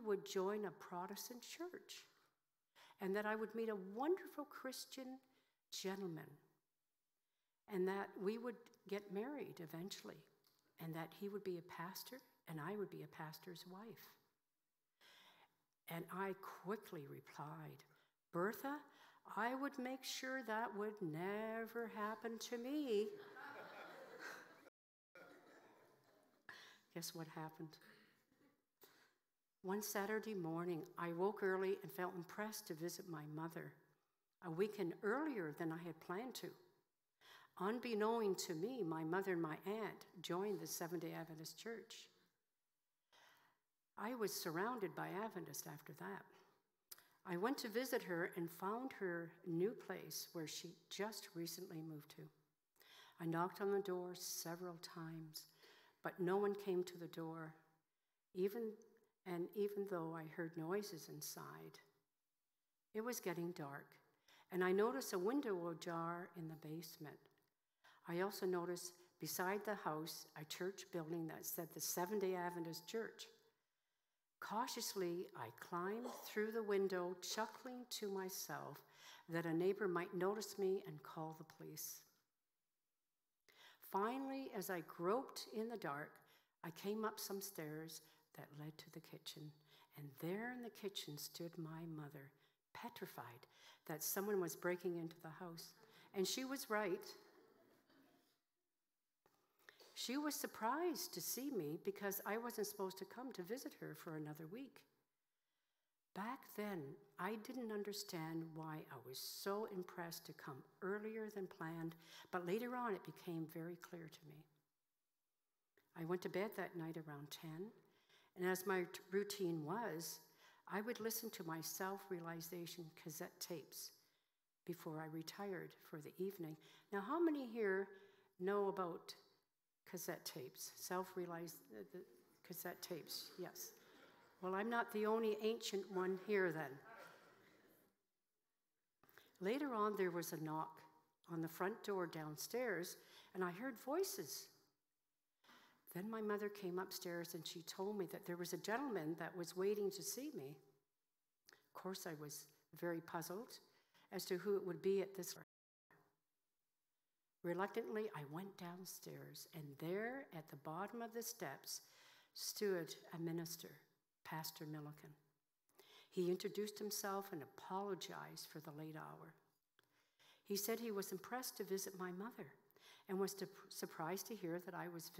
would join a Protestant church and that I would meet a wonderful Christian gentleman and that we would get married eventually and that he would be a pastor and I would be a pastor's wife. And I quickly replied, Bertha, I would make sure that would never happen to me. Guess what happened? One Saturday morning, I woke early and felt impressed to visit my mother, a weekend earlier than I had planned to. Unbeknown to me, my mother and my aunt joined the Seventh-day Adventist Church. I was surrounded by Adventists after that. I went to visit her and found her new place where she just recently moved to. I knocked on the door several times, but no one came to the door, even though I heard noises inside. It was getting dark, and I noticed a window ajar in the basement. I also noticed beside the house a church building that said the Seventh-day Adventist Church. Cautiously, I climbed through the window, chuckling to myself that a neighbor might notice me and call the police. Finally, as I groped in the dark, I came up some stairs that led to the kitchen, and there in the kitchen stood my mother, petrified that someone was breaking into the house. And she was right. She was surprised to see me because I wasn't supposed to come to visit her for another week. Back then, I didn't understand why I was so impressed to come earlier than planned, but later on it became very clear to me. I went to bed that night around 10, and as my routine was, I would listen to my self-realization cassette tapes before I retired for the evening. Now, how many here know about cassette tapes, self-realized cassette tapes? Yes. Well, I'm not the only ancient one here then. Later on, there was a knock on the front door downstairs, and I heard voices. Then my mother came upstairs, and she told me that there was a gentleman that was waiting to see me. Of course, I was very puzzled as to who it would be at this hour. Reluctantly, I went downstairs, and there at the bottom of the steps stood a minister, Pastor Milliken. He introduced himself and apologized for the late hour. He said he was impressed to visit my mother and was surprised to hear that I was